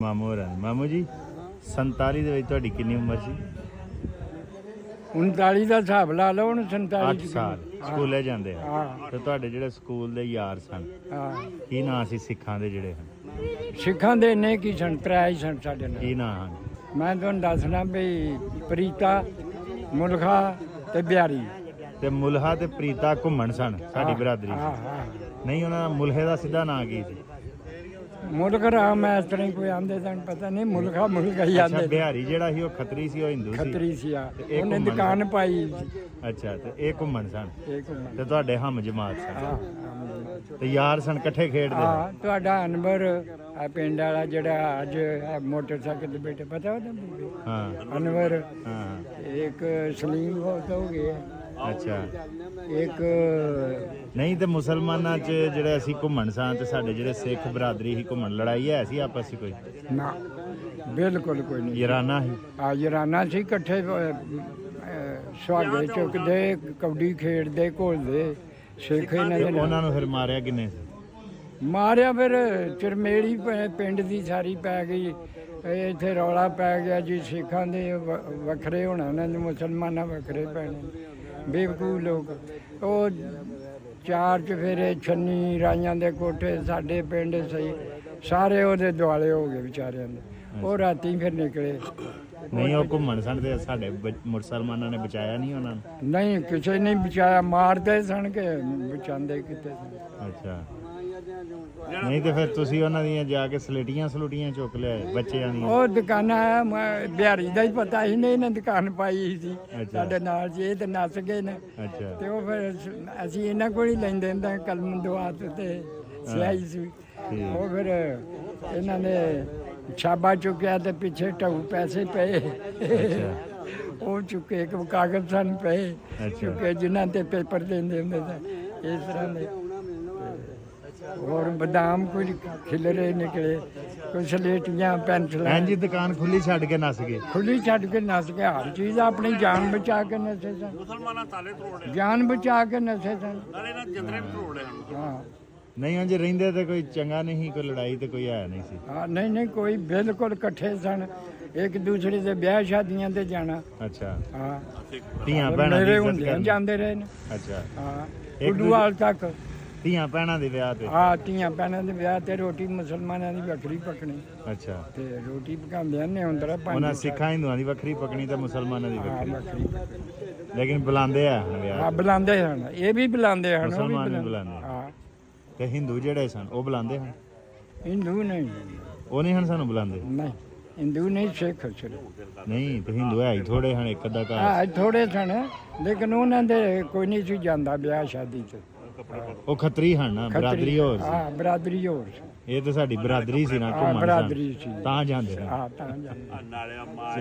ਮਾਮੂ ਹੋਰਾਂ ਮਾਮੂ ਜੀ 47 ਦੇ ਵਿੱਚ ਤੁਹਾਡੀ ਕਿੰਨੀ ਉਮਰ ਸੀ? 39 ਦਾ ਹਿਸਾਬ ਲਾ ਲਓ ਹੁਣ 47 8 ਸਾਲ ਸਕੂਲੇ ਜਾਂਦੇ ਆ ਹਾਂ ਤੇ ਤੁਹਾਡੇ ਜਿਹੜੇ ਸਕੂਲ ਦੇ ਯਾਰ ਸਨ ਹਾਂ ਕੀ ਨਾਂ ਸੀ ਸਿੱਖਾਂ ਦੇ ਜਿਹੜੇ ਹਨ? ਸਿੱਖਾਂ ਦੇ ਨੇ ਕੀ ਸਨ ਤ੍ਰੈ ਸਨ ਸਾਡੇ ਨਾਲ। ਕੀ ਨਾਂ ਹਨ? ਮੈਂ ਤੁਹਾਨੂੰ ਦੱਸਣਾ ਵੀ ਪ੍ਰੀਤਾ ਮੁਲਖਾ ਤੇ ਬਿਹਾਰੀ। ਤੇ ਮੁਲਹਾ ਤੇ ਪ੍ਰੀਤਾ ਘੁੰਮਣ ਸਨ ਸਾਡੀ ਬਰਾਦਰੀ ਹਾਂ ਚ। ਹਾਂ ਨਹੀਂ ਉਹਨਾਂ ਦਾ ਮੁਲਹੇ ਦਾ ਸਿੱਧਾ ਨਾਂ ਕੀ ਸੀ? ਮੁਲਖ ਰਾਮ ਇਸ ਤਰ੍ਹਾਂ ਹੀ ਕੋਈ ਆਂਦੇ ਸਨ ਪਤਾ ਨਹੀਂ ਮੁਲਖਾ ਹੀ ਅੱਛਾ ਆਂਦੇ ਬਿਹਾਰੀ ਜਿਹੜਾ ਸੀ ਉਹ ਖੱਤਰੀ ਸੀ, ਉਹ ਹਿੰਦੂ ਸੀ। ਖੱਤਰੀ ਸੀ ਆ ਤੇ ਇਹ ਉਹਨੇ ਘੁੰਮਣ ਦੁਕਾਨ ਪਾਈ ਅੱਛਾ ਤੇ ਇਹ ਘੁੰਮਣ ਸਨ ਇਹ ਘੁੰਮਣ। ਤੇ ਤੁਹਾਡੇ ਹਮ ਜਮਾਤ ਸਨ ਹਾਂ ਤੇ ਯਾਰ ਸਨ ਇਕੱਠੇ ਖੇਡਦੇ ਹਾਂ ਤੁਹਾਡਾ ਅਨਵਰ ਆ ਪਿੰਡ ਵਾਲਾ ਜਿਹੜਾ ਅੱਜ ਮੋਟਰਸਾਈਕਲ ਤੇ ਬੈਠੇ ਪਤਾ ਉਹਦਾ ਹਾਂ ਅਨਵਰ ਹਾਂ ਇੱਕ ਸਲੀਮ ਹੋ ਗਏ ਅੱਛਾ। ਇੱਕ ਨਹੀਂ ਤੇ ਮੁਸਲਮਾਨਾਂ 'ਚ ਜਿਹੜੇ ਅਸੀਂ ਘੁੰਮਣ ਸਾਂ ਤੇ ਸਾਡੇ ਜਿਹੜੇ ਸਿੱਖ ਬਰਾਦਰੀ ਸੀ ਘੁੰਮਣ ਲੜਾਈ ਹੈ ਸੀ ਆਪਸ 'ਚ ਕੋਈ? ਨਾ ਬਿਲਕੁਲ ਕੋਈ ਨਹੀਂ। ਯਾਰਾਨਾ ਸੀ? ਆ ਯਾਰਾਨਾ ਸੀ ਇਕੱਠੇ ਸੁਹਾਗੇ ਚੁੱਕਦੇ ਕਬੱਡੀ ਖੇਡਦੇ ਘੋਲਦੇ ਸਿੱਖ ਇਹਨਾਂ ਤੇ ਦੇ ਨਾਲ। ਉਹਨਾਂ ਨੂੰ ਫਿਰ ਮਾਰਿਆ ਕਿੰਨੇ ਸੀ? ਮਾਰਿਆ ਫਿਰ ਚਰਮੇੜੀ ਪਿੰਡ ਦੀ ਸਾਰੀ ਪੈ ਗਈ। ਇੱਥੇ ਰੌਲਾ ਪੈ ਗਿਆ ਜੀ ਸਿੱਖਾਂ ਦੇ ਵੱਖਰੇ ਹੋਣਾ ਨੇ ਮੁਸਲਮਾਨਾਂ ਵੱਖਰੇ ਪੈਣੇ ਬੇਵਕੂਫ ਲੋਕ। ਉਹ ਚਾਰ ਚਫੇਰੇ ਛੰਨੀ ਰਾਈਆਂ ਦੇ ਕੋਠੇ ਸਾਡੇ ਪਿੰਡ ਸਹੀ ਸਾਰੇ ਉਹਦੇ ਦੁਆਲੇ ਹੋ ਗਏ ਵਿਚਾਰਿਆਂ ਦੇ। ਉਹ ਰਾਤੀ ਫਿਰ ਨਿਕਲੇ। ਨਹੀਂ ਉਹ ਘੁੰਮਣ ਸਨ ਤੇ ਸਾਡੇ ਮੁਸਲਮਾਨਾਂ ਨੇ ਬਚਾਇਆ ਨਹੀਂ ਉਹਨਾਂ ਨੂੰ? ਨਹੀਂ ਕਿਸੇ ਨੇ ਬਚਾਇਆ, ਮਾਰਦੇ ਸਨ ਕਿ ਬਚਾਉਂਦੇ ਕਿਤੇ ਸਨ। ਅੱਛਾ। ਨਹੀਂ ਤੇ ਫਿਰ ਤੁਸੀਂ ਉਹਨਾਂ ਦੀਆਂ ਜਾ ਕੇ ਸਲੇਟੀਆਂ ਚੁੱਕ ਲਿਆਏ ਬੱਚਿਆਂ ਦੀਆਂ? ਉਹ ਦੁਕਾਨਾਂ ਬਿਹਾਰੀ ਦਾ ਹੀ ਪਤਾ ਹੀ ਨਹੀਂ, ਇਹਨੇ ਦੁਕਾਨ ਪਾਈ ਸੀ ਅੱਛਾ। ਸਾਡੇ ਨਾਲ ਜੀ। ਇਹ ਤੇ ਨੱਸ ਗਏ ਨੇ ਅੱਛਾ ਤੇ ਉਹ ਫਿਰ ਅਸੀਂ ਇਹਨਾਂ ਕੋਲ ਹੀ ਲੈਂਦੇ ਹੁੰਦੇ ਕਲਮ ਦੁਆਤ ਤੇ ਸਿਆਹੀ ਸੀ। ਉਹ ਫਿਰ ਇਹਨਾਂ ਨੇ ਛਾਬਾ ਚੁੱਕਿਆ ਤੇ ਪਿੱਛੇ ਢਾਊ ਪੈਸੇ ਪਏ ਅੱਛਾ ਉਹ ਚੁੱਕੇ ਇੱਕ ਕਾਗਜ਼ ਸਨ ਪਏ ਅੱਛਾ। ਚੁੱਕੇ ਜਿਨ੍ਹਾਂ ਤੇ ਪੇਪਰ ਦਿੰਦੇ ਹੁੰਦੇ ਸਨ ਇਸ ਤਰ੍ਹਾਂ ਦੇ। ਹੋਰ ਬਦਾਮ ਕੁਝ ਖਿਲਰੇ ਨਿਕਲੇ, ਕੁਝ ਸਲੇਟੀਆਂ ਪੈਨਸਲਾਂ। ਹਾਂਜੀ ਦੁਕਾਨ ਖੁੱਲੀ ਛੱਡ ਕੇ ਨੱਸ ਗਏ? ਖੁੱਲੀ ਛੱਡ ਕੇ ਨੱਸ ਕੇ ਹਰ ਚੀਜ਼ ਆਪਣੀ ਜਾਨ ਬਚਾ ਕੇ ਨੱਸੇ ਸਨ। ਮੁਸਲਮਾਨਾਂ ਤਾਲੇ ਤੋੜੇ ਜਾਨ ਬਚਾ ਕੇ ਨੱਸੇ ਸਨ। ਨਾਲੇ ਨਾ ਜੰਦਰੇ ਵੀ ਤੋੜੇ ਹਨ। ਹਾਂ ਨਹੀਂ ਉਂਝ ਰਹਿੰਦੇ ਤੇ ਕੋਈ ਚੰਗਾ ਨਹੀਂ, ਕੋਈ ਲੜਾਈ ਤੇ ਕੋਈ ਆਇਆ ਨਹੀਂ ਸੀ? ਹਾਂ ਨਹੀਂ ਕੋਈ ਬਿਲਕੁਲ ਇਕੱਠੇ ਸਨ, ਇੱਕ ਦੂਸਰੇ ਦੇ ਵਿਆਹ ਸ਼ਾਦੀਆਂ ਤੇ ਜਾਣਾ। ਅੱਛਾ। ਹਾਂ ਧੀਆਂ ਭੈਣਾਂ ਦੀ ਮੇਰੇ ਇੱਜ਼ਤ ਹੁੰਦਿਆਂ ਕਰਨੀ? ਜਾਂਦੇ ਰਹੇ ਨੇ। ਅੱਛਾ। ਹਾਂ ਇੱਕ ਕੁੱਲੂਵਾਲ ਤੱਕ। ਧੀਆਂ ਭੈਣਾਂ ਦੇ ਵਿਆਹ ਤੇ? ਹਾਂ ਧੀਆਂ ਭੈਣਾਂ ਦੇ ਵਿਆਹ ਤੇ ਰੋਟੀ ਮੁਸਲਮਾਨਾਂ ਦੀ ਵੱਖਰੀ ਪਕਣੀ ਅੱਛਾ। ਤੇ ਰੋਟੀ ਪਕਾਉਂਦੇ ਨੇ ਹੁੰਦਰਾ ਉਹਨਾਂ ਸਿੱਖਾਂ ਹਿੰਦੂਆਂ ਦੀ ਵੱਖਰੀ ਪਕਣੀ ਤੇ ਮੁਸਲਮਾਨਾਂ ਦੀ ਹਾਂ ਵੱਖਰੀ, ਵੱਖਰੀ ਪਕਣੀ। ਲੇਕਿਨ ਬੁਲਾਉਂਦੇ ਆ ਹੁਣ ਹਾਂ ਵਿਆਹ ਤੇ। ਬੁਲਾਉਂਦੇ ਹਨ, ਇਹ ਵੀ ਬੁਲਾਉਂਦੇ ਹਨ, ਉਹ ਵੀ ਮੁਸਲਮਾਨ ਵੀ ਬੁਲਾਉਂਦੇ। ਹਾਂ ਤੇ ਹਿੰਦੂ ਜਿਹੜੇ ਸਨ ਉਹ ਬੁਲਾਉਂਦੇ ਹਨ? ਹਿੰਦੂ ਨਹੀਂ ਉਹ ਨਹੀਂ ਹਨ ਸਾਨੂੰ ਬੁਲਾਉਂਦੇ? ਨਹੀਂ ਹਿੰਦੂ ਨਹੀਂ ਸਿੱਖ ਸਿਰਫ। ਨਹੀਂ ਤੇ ਹਿੰਦੂ ਹੈ ਹੀ ਥੋੜੇ ਹਨ, ਇੱਕ ਅੱਧਾ ਘਰ। ਹਾਂ ਥੋੜੇ ਸਨ ਲੇਕਿਨ ਉਹਨਾਂ ਦੇ ਕੋਈ ਨਹੀਂ ਸੀ ਜਾਂਦਾ ਵਿਆਹ ਸ਼ਾਦੀ 'ਚ। ਉਹ ਖੱਤਰੀ ਹਨ ਨਾ, ਬਰਾਦਰੀ ਹੋਰ ਸੀ। ਹਾਂ ਬਰਾਦਰੀ ਹੋਰ ਸੀ। ਇਹ ਤਾਂ ਸਾਡੀ ਬਰਾਦਰੀ ਸੀ ਨਾ, ਹਾਂ ਘੁੰਮਣ ਬਰਾਦਰੀ ਸਨ ਸੀ। ਤਾਂ ਜਾਂਦੇ ਨੇ। ਹਾਂ ਤਾਂ ਜਾਂਦੇ। ਨਾਲੇ ਮਾਂ